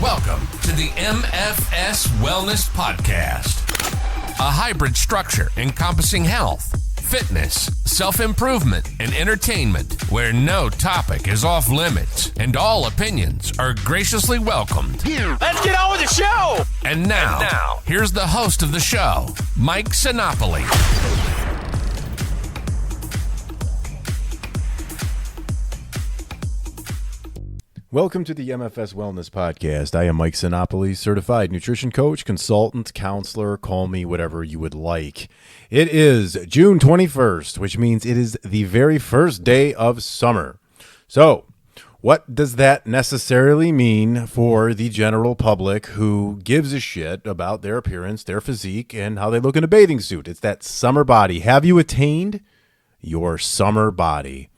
Welcome to the MFS Wellness Podcast, a hybrid structure encompassing health, fitness, self-improvement, and entertainment, where no topic is off limits and all opinions are graciously welcomed. Let's get on with the show! And now, here's the host of the show, Mike Sinopoli. Welcome to the MFS Wellness Podcast. I am Mike Sinopoli, certified nutrition coach, consultant, counselor, call me whatever you would like. It is June 21st, which means it is the very first day of summer. So, what does that necessarily mean for the general public who gives a shit about their appearance, their physique, and how they look in a bathing suit? It's that summer body. Have you attained your summer body?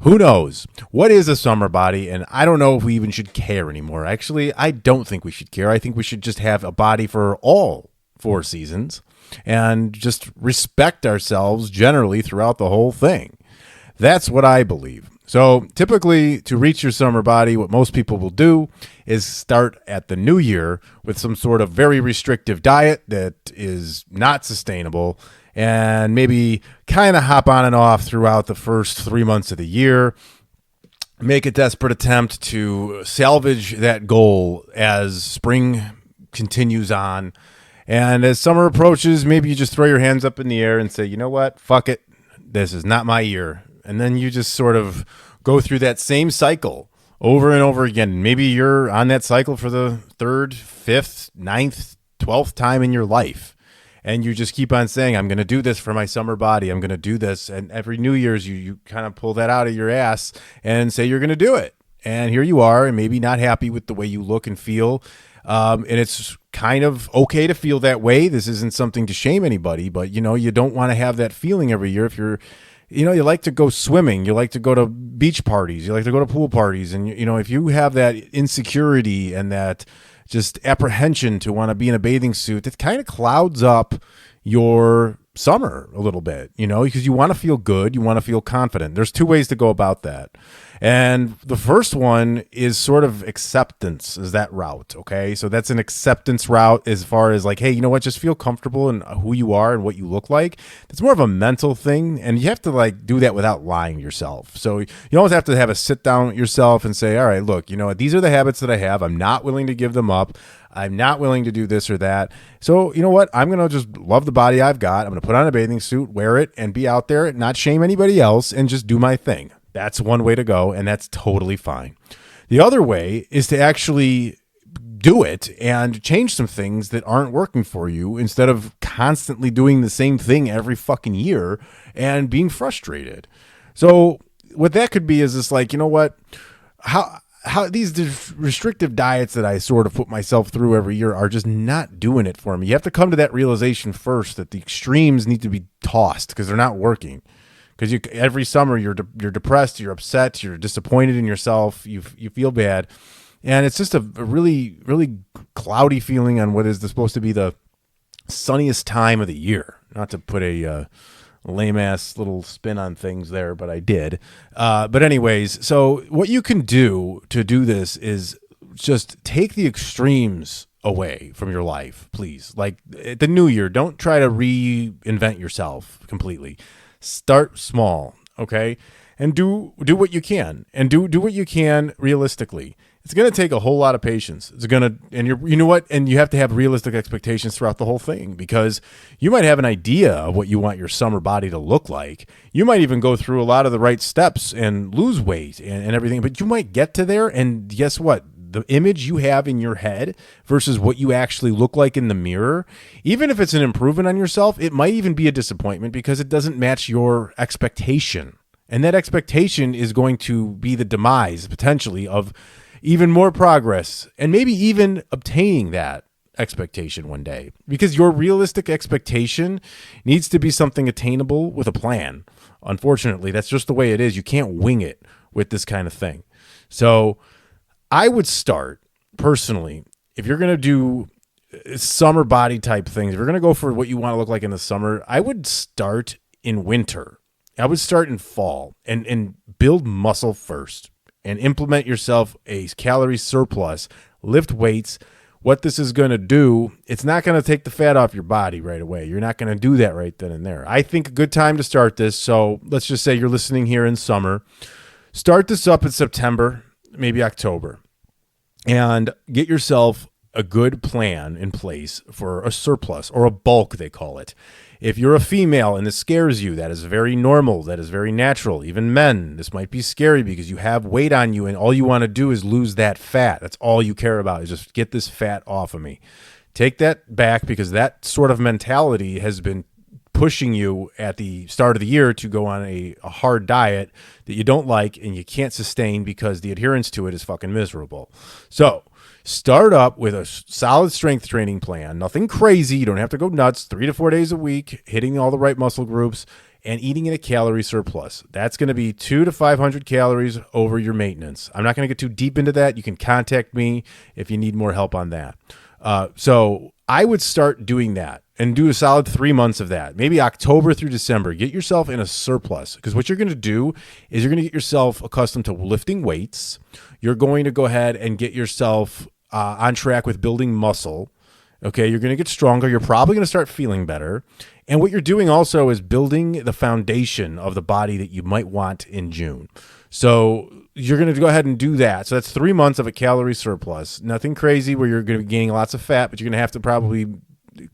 Who knows? What is a summer body? And I don't know if we even should care anymore. Actually, I don't think we should care. I think we should just have a body for all 4 seasons and just respect ourselves generally throughout the whole thing. That's what I believe. So typically, to reach your summer body, what most people will do is start at the new year with some sort of very restrictive diet that is not sustainable, and maybe kind of hop on and off throughout the first 3 months of the year. Make a desperate attempt to salvage that goal as spring continues on. And as summer approaches, maybe you just throw your hands up in the air and say, you know what, fuck it, this is not my year. And then you just sort of go through that same cycle over and over again. Maybe you're on that cycle for the 3rd, 5th, 9th, 12th time in your life. And you just keep on saying, I'm going to do this for my summer body. I'm going to do this. And every New Year's, you kind of pull that out of your ass and say you're going to do it. And here you are, and maybe not happy with the way you look and feel. And it's kind of okay to feel that way. This isn't something to shame anybody, but, you know, you don't want to have that feeling every year. If you're, you know, you like to go swimming, you like to go to beach parties, you like to go to pool parties. And, you know, if you have that insecurity and that just apprehension to want to be in a bathing suit, it kind of clouds up your summer a little bit, you know, because you want to feel good. You want to feel confident. There's 2 ways to go about that. And the first one is sort of acceptance, is that route. Okay. So that's an acceptance route as far as like, hey, you know what, just feel comfortable in who you are and what you look like. It's more of a mental thing. And you have to like do that without lying to yourself. So you always have to have a sit down with yourself and say, all right, look, you know what, these are the habits that I have. I'm not willing to give them up. I'm not willing to do this or that. So you know what? I'm going to just love the body I've got. I'm going to put on a bathing suit, wear it, and be out there, not shame anybody else, and just do my thing. That's one way to go, and that's totally fine. The other way is to actually do it and change some things that aren't working for you instead of constantly doing the same thing every fucking year and being frustrated. So what that could be is just like, you know what? How these restrictive diets that I sort of put myself through every year are just not doing it for me. You have to come to that realization first that the extremes need to be tossed because they're not working. Because every summer you're depressed, you're upset, you're disappointed in yourself, you feel bad, and it's just a really, really cloudy feeling on what is supposed to be the sunniest time of the year. Not to put a lame ass little spin on things there, but I did. But anyways, so what you can do to do this is just take the extremes away from your life, please. Like at the new year, don't try to reinvent yourself completely. Start small, okay? And do what you can, and do what you can realistically. It's going to take a whole lot of patience. It's going to, and you know what? And you have to have realistic expectations throughout the whole thing, because you might have an idea of what you want your summer body to look like. You might even go through a lot of the right steps and lose weight and everything, but you might get to there. And guess what? The image you have in your head versus what you actually look like in the mirror, even if it's an improvement on yourself, it might even be a disappointment because it doesn't match your expectation. And that expectation is going to be the demise potentially of even more progress and maybe even obtaining that expectation one day, because your realistic expectation needs to be something attainable with a plan. Unfortunately, that's just the way it is. You can't wing it with this kind of thing. So I would start personally, if you're going to do summer body type things, if you're going to go for what you want to look like in the summer, I would start in winter. I would start in fall and build muscle first. and implement yourself a calorie surplus, lift weights. What this is going to do, it's not going to take the fat off your body right away. You're not going to do that right then and there. I think a good time to start this, so let's just say you're listening here in summer. Start this up in September, maybe October, and get yourself a good plan in place for a surplus or a bulk, they call it. If you're a female and this scares you, that is very normal. That is very natural. Even men, this might be scary because you have weight on you and all you want to do is lose that fat. That's all you care about is just get this fat off of me. Take that back because that sort of mentality has been pushing you at the start of the year to go on a hard diet that you don't like and you can't sustain because the adherence to it is fucking miserable. So start up with a solid strength training plan. Nothing crazy. You don't have to go nuts. 3 to 4 days a week, hitting all the right muscle groups and eating in a calorie surplus. That's going to be 200 to 500 calories over your maintenance. I'm not going to get too deep into that. You can contact me if you need more help on that. So I would start doing that and do a solid 3 months of that. Maybe October through December. Get yourself in a surplus because what you're going to do is you're going to get yourself accustomed to lifting weights. You're going to go ahead and get yourself on track with building muscle. Okay, you're going to get stronger. You're probably going to start feeling better. And what you're doing also is building the foundation of the body that you might want in June. So you're going to go ahead and do that. So that's 3 months of a calorie surplus. Nothing crazy where you're going to be gaining lots of fat, but you're going to have to probably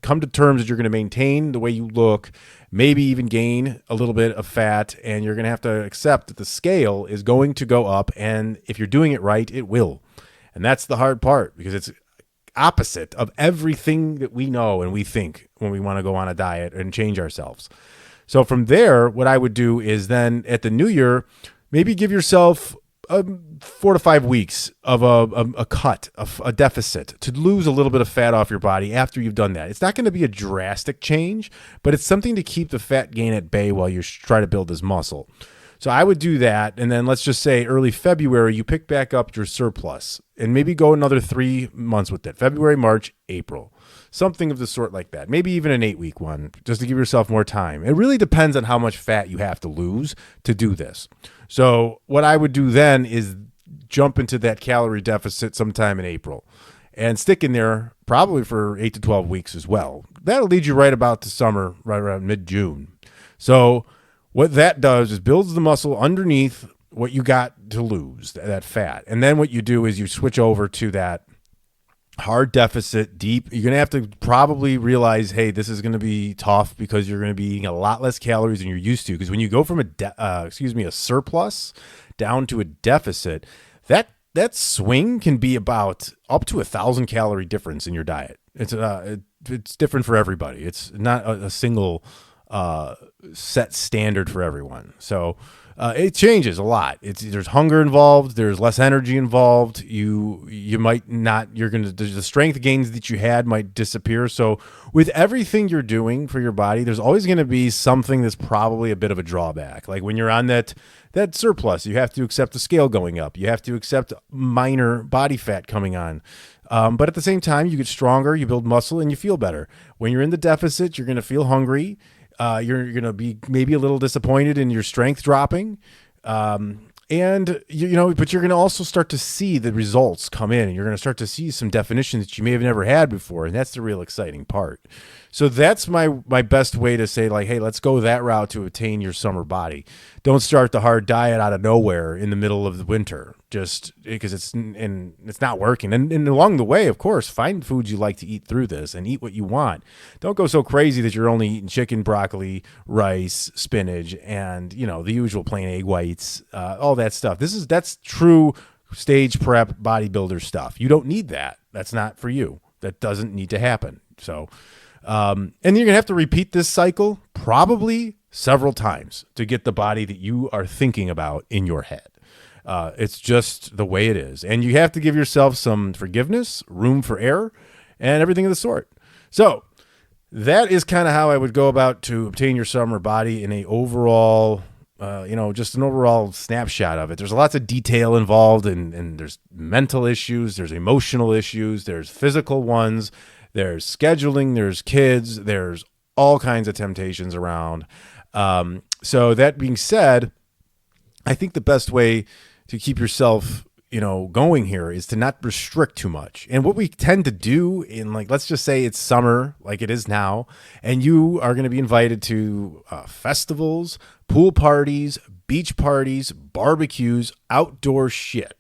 come to terms that you're going to maintain the way you look, maybe even gain a little bit of fat, and you're going to have to accept that the scale is going to go up, and if you're doing it right, it will. And that's the hard part because it's opposite of everything that we know and we think when we want to go on a diet and change ourselves. So from there, what I would do is then at the new year, maybe give yourself 4 to 5 weeks of a cut, a deficit to lose a little bit of fat off your body after you've done that. It's not going to be a drastic change, but it's something to keep the fat gain at bay while you're trying to build this muscle. So I would do that. And then let's just say early February, you pick back up your surplus and maybe go another 3 months with that. February, March, April, something of the sort like that. Maybe even an 8-week one just to give yourself more time. It really depends on how much fat you have to lose to do this. So what I would do then is jump into that calorie deficit sometime in April and stick in there probably for 8 to 12 weeks as well. That'll lead you right about to summer, right around mid-June. So what that does is builds the muscle underneath what you got to lose, that fat. And then what you do is you switch over to that hard deficit deep. You're going to have to probably realize, hey, this is going to be tough because you're going to be eating a lot less calories than you're used to. Because when you go from a surplus down to a deficit, that swing can be about up to 1,000 calorie difference in your diet. It's different for everybody. It's not a single set standard for everyone. So it changes a lot. There's hunger involved. There's less energy involved. You might not. The strength gains that you had might disappear. So with everything you're doing for your body, there's always going to be something that's probably a bit of a drawback. Like when you're on that surplus, you have to accept the scale going up. You have to accept minor body fat coming on. But at the same time, you get stronger, you build muscle, and you feel better. When you're in the deficit, you're going to feel hungry. You're going to be maybe a little disappointed in your strength dropping. And but you're going to also start to see the results come in, and you're going to start to see some definitions that you may have never had before. And that's the real exciting part. So that's my best way to say, like, hey, let's go that route to attain your summer body. Don't start the hard diet out of nowhere in the middle of the winter, just because it's not working. And along the way, of course, find foods you like to eat through this and eat what you want. Don't go so crazy that you're only eating chicken, broccoli, rice, spinach, and the usual plain egg whites, all that stuff. That's true stage prep bodybuilder stuff. You don't need that. That's not for you. That doesn't need to happen. So. And you're going to have to repeat this cycle probably several times to get the body that you are thinking about in your head. It's just the way it is. And you have to give yourself some forgiveness, room for error, and everything of the sort. So that is kind of how I would go about to obtain your summer body in a overall, just an overall snapshot of it. There's lots of detail involved, and there's mental issues, there's emotional issues, there's physical ones. There's scheduling, there's kids, there's all kinds of temptations around. So that being said, I think the best way to keep yourself, going here is to not restrict too much. And what we tend to do in, like, let's just say it's summer like it is now, and you are going to be invited to festivals, pool parties, beach parties, barbecues, outdoor shit.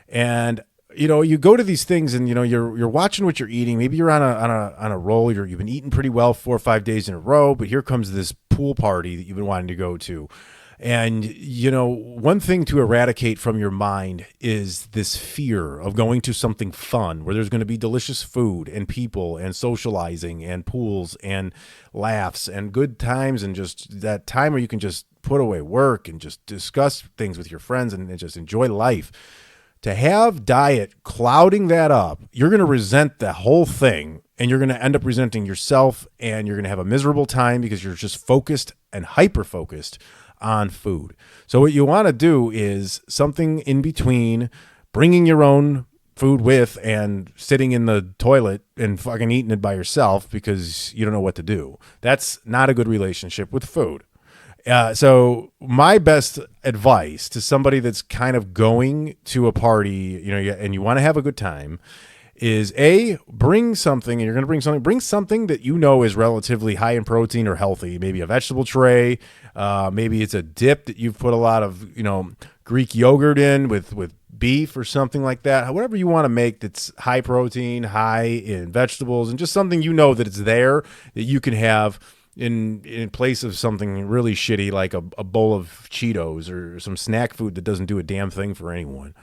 And you go to these things and you're watching what you're eating. Maybe you're on a roll. You've been eating pretty well 4 or 5 days in a row, but here comes this pool party that you've been wanting to go to. And, one thing to eradicate from your mind is this fear of going to something fun where there's going to be delicious food and people and socializing and pools and laughs and good times, and just that time where you can just put away work and just discuss things with your friends and just enjoy life. To have diet clouding that up, you're going to resent the whole thing, and you're going to end up resenting yourself, and you're going to have a miserable time because you're just focused and hyper-focused on food. So what you want to do is something in between bringing your own food with and sitting in the toilet and fucking eating it by yourself because you don't know what to do. That's not a good relationship with food. So my best advice to somebody that's kind of going to a party, and you want to have a good time, is bring something, and you're going to bring something that is relatively high in protein or healthy. Maybe a vegetable tray. Maybe it's a dip that you've put a lot of, Greek yogurt in with beef or something like that. Whatever you want to make that's high protein, high in vegetables, and just something that it's there that you can have in place of something really shitty like a bowl of Cheetos or some snack food that doesn't do a damn thing for anyone.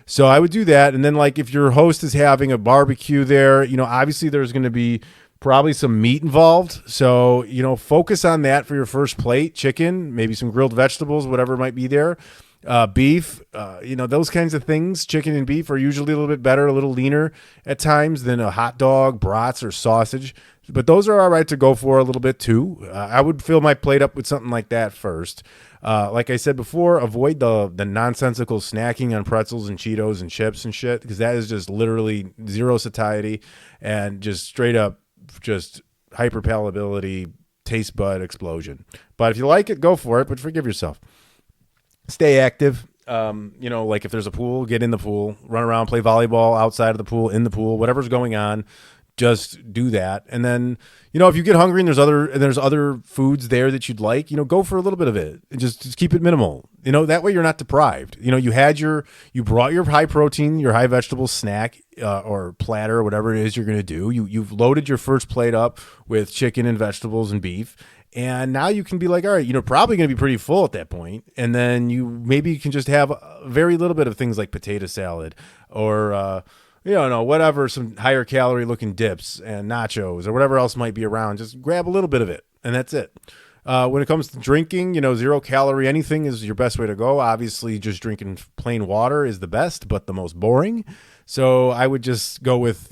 So I would do that. And then, like, if your host is having a barbecue there, obviously there's going to be probably some meat involved. So, focus on that for your first plate. Chicken, maybe some grilled vegetables, whatever might be there. Beef, those kinds of things. Chicken and beef are usually a little bit better, a little leaner at times than a hot dog, brats, or sausage. But those are all right to go for a little bit too. I would fill my plate up with something like that first. Like I said before, avoid the nonsensical snacking on pretzels and Cheetos and chips and shit, because that is just literally zero satiety and just straight up just hyperpalatability, taste bud explosion. But if you like it, go for it, but forgive yourself. Stay active. Like if there's a pool, get in the pool, run around, play volleyball outside of the pool, in the pool, whatever's going on. Just do that. And then, if you get hungry and there's other foods there that you'd like, go for a little bit of it. Just keep it minimal. That way you're not deprived. You brought your high protein, your high vegetable snack or platter or whatever it is you're going to do. You've loaded your first plate up with chicken and vegetables and beef. And now you can be like, all right, probably going to be pretty full at that point. And then maybe you can just have a very little bit of things like potato salad or, whatever, some higher calorie looking dips and nachos or whatever else might be around. Just grab a little bit of it, and that's it. When it comes to drinking, 0 calorie anything is your best way to go. Obviously, just drinking plain water is the best, but the most boring. So I would just go with,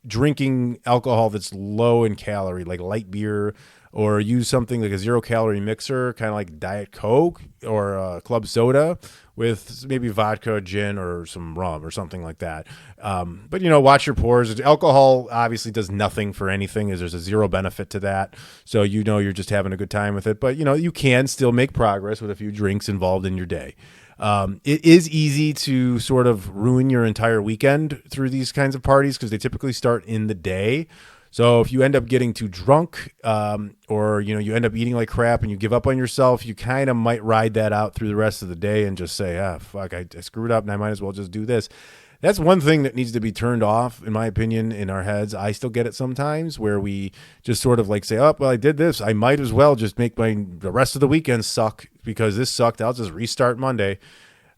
drinking alcohol that's low in calorie, like light beer, or use something like a 0 calorie mixer, kind of like Diet Coke or club soda with maybe vodka, gin, or some rum or something like that. But, watch your pores. Alcohol obviously does nothing for anything, as there's a zero benefit to that. So, you're just having a good time with it. But, you can still make progress with a few drinks involved in your day. It is easy to sort of ruin your entire weekend through these kinds of parties because they typically start in the day. So if you end up getting too drunk or, you end up eating like crap and you give up on yourself, you kind of might ride that out through the rest of the day and just say, fuck, I screwed up and I might as well just do this. That's one thing that needs to be turned off, in my opinion, in our heads. I still get it sometimes where we just sort of like say, well, I did this. I might as well just make the rest of the weekend suck because this sucked. I'll just restart Monday.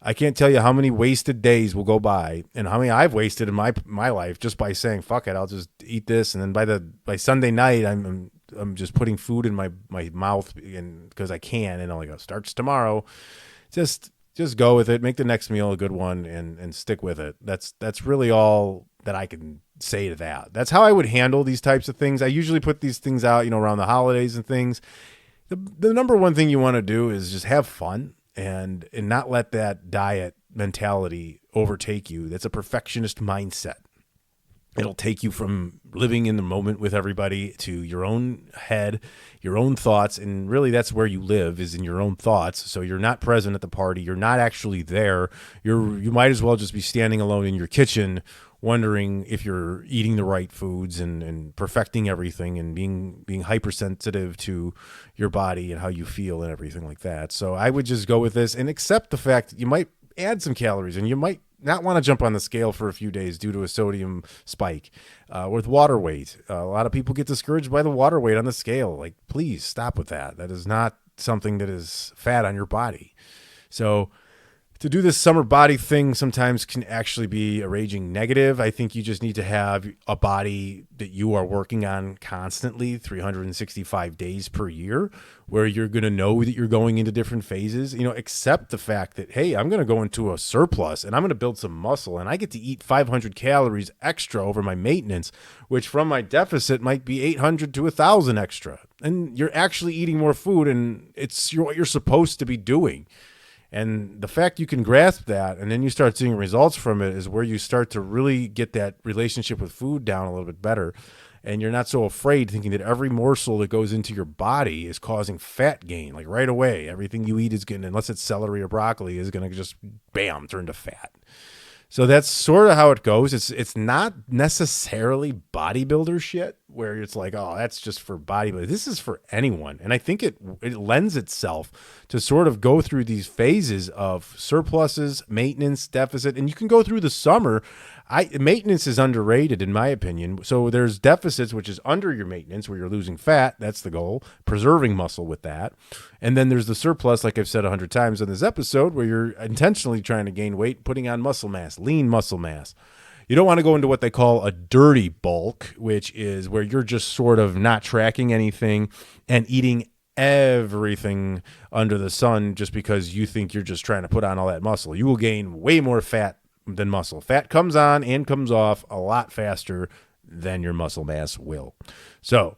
I can't tell you how many wasted days will go by and how many I've wasted in my life just by saying, fuck it, I'll just eat this. And then by Sunday night, I'm just putting food in my mouth because I can. And I'm like, starts tomorrow. Just go with it. Make the next meal a good one and stick with it. That's really all that I can say to that. That's how I would handle these types of things. I usually put these things out, around the holidays and things. The number one thing you want to do is just have fun. And not let that diet mentality overtake you. That's a perfectionist mindset. It'll take you from living in the moment with everybody to your own head, your own thoughts. And really that's where you live, is in your own thoughts. So you're not present at the party. You're not actually there. You might as well just be standing alone in your kitchen, wondering if you're eating the right foods and perfecting everything and being hypersensitive to your body and how you feel and everything like that. So I would just go with this and accept the fact that you might add some calories and you might not want to jump on the scale for a few days due to a sodium spike. With water weight, a lot of people get discouraged by the water weight on the scale. Like, please stop with that. That is not something that is fat on your body. So to do this summer body thing sometimes can actually be a raging negative. I think you just need to have a body that you are working on constantly, 365 days per year, where you're going to know that you're going into different phases. Accept the fact that, hey, I'm going to go into a surplus and I'm going to build some muscle and I get to eat 500 calories extra over my maintenance, which from my deficit might be 800 to 1,000 extra. And you're actually eating more food, and it's what you're supposed to be doing. And the fact you can grasp that and then you start seeing results from it is where you start to really get that relationship with food down a little bit better. And you're not so afraid thinking that every morsel that goes into your body is causing fat gain. Like right away, everything you eat is going to, unless it's celery or broccoli, is going to just, bam, turn to fat. So that's sort of how it goes. It's not necessarily bodybuilder shit where it's like, oh, that's just for bodybuilders. This is for anyone. And I think it lends itself to sort of go through these phases of surpluses, maintenance, deficit. And you can go through the summer. Maintenance is underrated in my opinion. So there's deficits, which is under your maintenance, where you're losing fat. That's the goal, preserving muscle with that. And then there's the surplus, like I've said 100 times in this episode, where you're intentionally trying to gain weight, putting on muscle mass, lean muscle mass. You don't want to go into what they call a dirty bulk, which is where you're just sort of not tracking anything and eating everything under the sun just because you think you're just trying to put on all that muscle. You will gain way more fat than muscle. Fat comes on and comes off a lot faster than your muscle mass will. So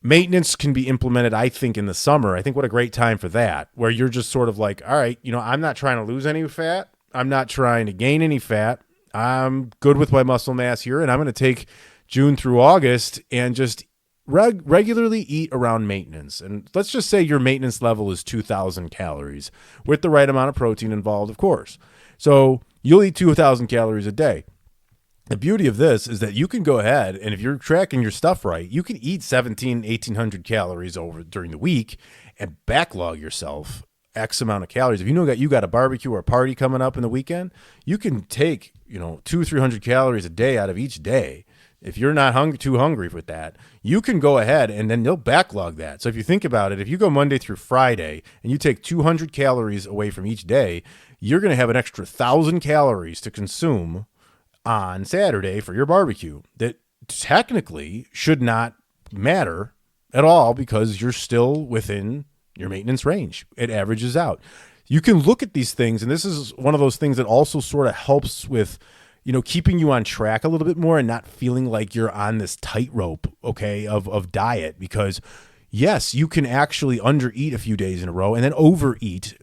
maintenance can be implemented, I think, in the summer. I think what a great time for that, where you're just sort of like, all right, I'm not trying to lose any fat. I'm not trying to gain any fat. I'm good with my muscle mass here, and I'm going to take June through August and just regularly eat around maintenance. And let's just say your maintenance level is 2,000 calories with the right amount of protein involved, of course. So you'll eat 2,000 calories a day. The beauty of this is that you can go ahead, and if you're tracking your stuff right, you can eat 1,800 calories over during the week and backlog yourself X amount of calories. If you got a barbecue or a party coming up in the weekend, you can take 200-300 calories a day out of each day. If you're not too hungry with that, you can go ahead and then you'll backlog that. So if you think about it, if you go Monday through Friday and you take 200 calories away from each day, you're going to have an extra 1,000 calories to consume on Saturday for your barbecue that technically should not matter at all because you're still within your maintenance range. It averages out. You can look at these things, and this is one of those things that also sort of helps with, keeping you on track a little bit more and not feeling like you're on this tightrope, okay, of diet, because yes, you can actually undereat a few days in a row and then overeat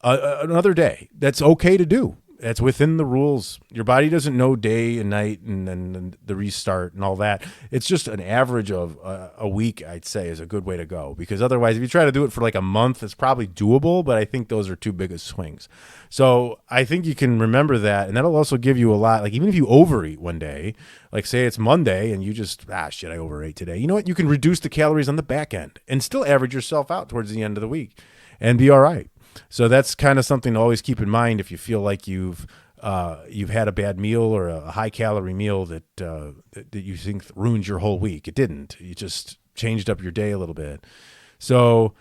another day. That's okay to do. That's within the rules. Your body doesn't know day and night and then the restart and all that. It's just an average of a week, I'd say, is a good way to go. Because otherwise, if you try to do it for like a month, it's probably doable, but I think those are too big of swings. So I think you can remember that, and that'll also give you a lot. Like even if you overeat one day, like say it's Monday and you just, I overate today. You know what? You can reduce the calories on the back end and still average yourself out towards the end of the week and be all right. So that's kind of something to always keep in mind if you feel like you've had a bad meal or a high calorie meal that you think ruins your whole week. It didn't. You just changed up your day a little bit. So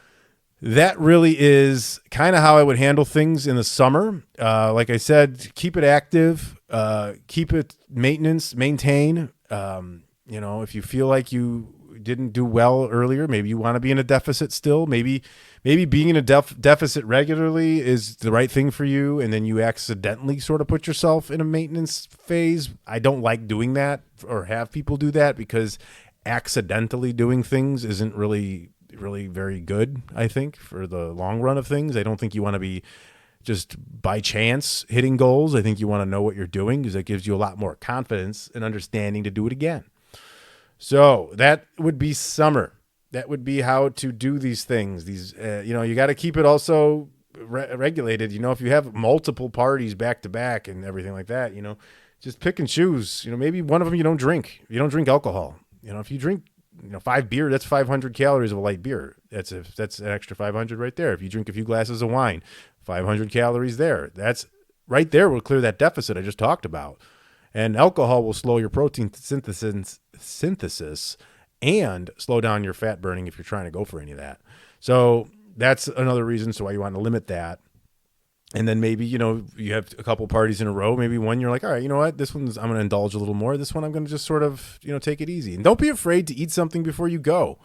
that really is kind of how I would handle things in the summer. Like I said, keep it active, keep it maintain. If you feel like you didn't do well earlier, maybe you want to be in a deficit still. Maybe being in a deficit regularly is the right thing for you, and then you accidentally sort of put yourself in a maintenance phase. I don't like doing that or have people do that because accidentally doing things isn't really very good, I think, for the long run of things. I don't think you want to be just by chance hitting goals. I think you want to know what you're doing because that gives you a lot more confidence and understanding to do it again. So that would be summer. That would be how to do these things. You got to keep it also regulated. If you have multiple parties back to back and everything like that, just pick and choose. Maybe one of them you don't drink. You don't drink alcohol. If you drink 5 beer, that's 500 calories of a light beer. That's an extra 500 right there. If you drink a few glasses of wine, 500 calories there. That's right there will clear that deficit I just talked about. And alcohol will slow your protein synthesis and slow down your fat burning if you're trying to go for any of that. So that's another reason why you want to limit that. And then maybe, you have a couple parties in a row. Maybe one you're like, all right, you know what? This one's I'm going to indulge a little more. This one I'm going to just sort of, take it easy. And don't be afraid to eat something before you go.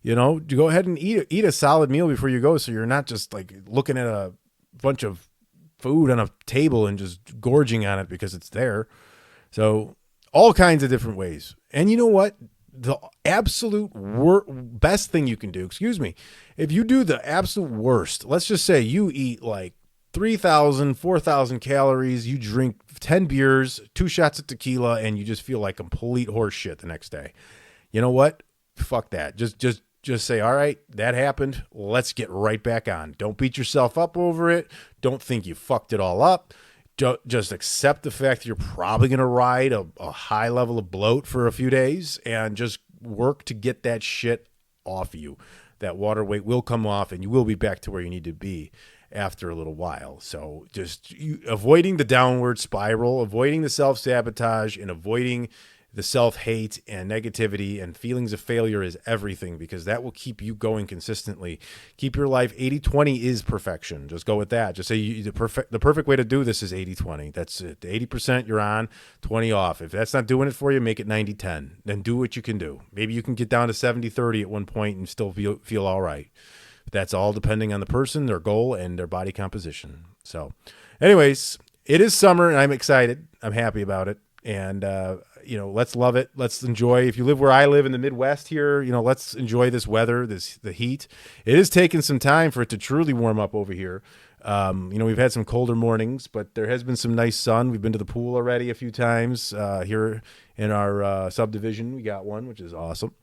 To go ahead and eat a solid meal before you go, so you're not just like looking at a bunch of food on a table and just gorging on it because it's there. So all kinds of different ways. And you know what? The absolute best thing you can do, if you do the absolute worst, let's just say you eat like 3,000, 4,000 calories, you drink 10 beers, 2 shots of tequila, and you just feel like complete horse shit the next day. You know what? Fuck that. Just say, all right, that happened. Let's get right back on. Don't beat yourself up over it. Don't think you fucked it all up. Just accept the fact that you're probably going to ride a high level of bloat for a few days and just work to get that shit off you. That water weight will come off and you will be back to where you need to be after a little while. So just avoiding the downward spiral, avoiding the self-sabotage, and avoiding the self-hate and negativity and feelings of failure is everything, because that will keep you going consistently. Keep your life 80-20 is perfection. Just go with that. Just say the perfect way to do this is 80-20. That's it. 80% you're on, 20 off. If that's not doing it for you, make it 90-10. Then do what you can do. Maybe you can get down to 70-30 at one point and still feel all right. That's all depending on the person, their goal, and their body composition. So anyways, it is summer and I'm excited. I'm happy about it. And, let's love it. Let's enjoy. If you live where I live in the Midwest here, let's enjoy this weather, the heat. It is taking some time for it to truly warm up over here. We've had some colder mornings, but there has been some nice sun. We've been to the pool already a few times here in our subdivision. We got one, which is awesome.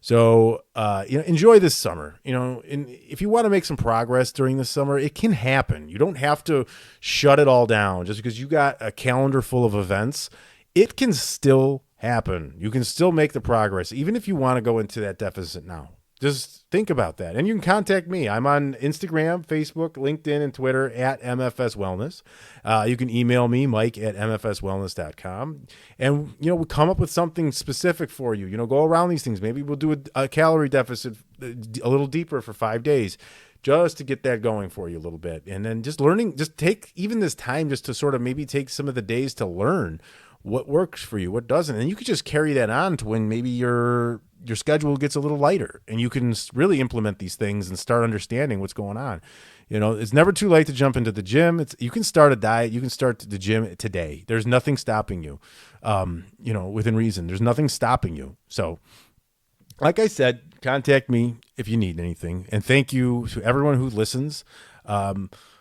So, enjoy this summer, and if you want to make some progress during the summer, it can happen. You don't have to shut it all down just because you got a calendar full of events. It can still happen. You can still make the progress, even if you want to go into that deficit now. Just think about that. And you can contact me. I'm on Instagram, Facebook, LinkedIn, and Twitter at MFS Wellness. You can email me, Mike at mfswellness.com. And, we'll come up with something specific for you. Go around these things. Maybe we'll do a calorie deficit a little deeper for 5 days just to get that going for you a little bit. And then just take even this time just to sort of maybe take some of the days to learn what works for you, what doesn't. And you could just carry that on to when maybe your schedule gets a little lighter and you can really implement these things and start understanding what's going on. It's never too late to jump into the gym. You can start a diet. You can start the gym today. There's nothing stopping you, within reason. There's nothing stopping you. So like I said, contact me if you need anything. And thank you to everyone who listens.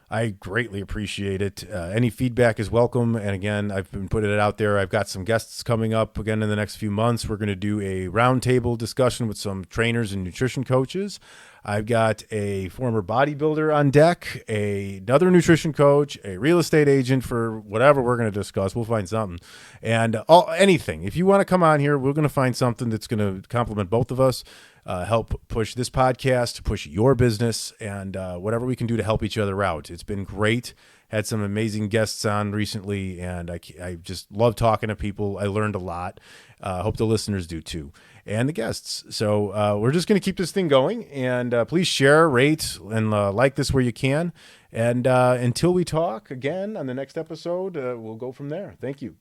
I greatly appreciate it. Any feedback is welcome. And again, I've been putting it out there. I've got some guests coming up again in the next few months. We're going to do a roundtable discussion with some trainers and nutrition coaches. I've got a former bodybuilder on deck, another nutrition coach, a real estate agent for whatever we're going to discuss. We'll find something. And anything. If you want to come on here, we're going to find something that's going to complement both of us. Help push this podcast, push your business, and whatever we can do to help each other out. It's been great. Had some amazing guests on recently, and I just love talking to people. I learned a lot. Hope the listeners do too, and the guests. So we're just going to keep this thing going, and please share, rate, and like this where you can. And until we talk again on the next episode, we'll go from there. Thank you.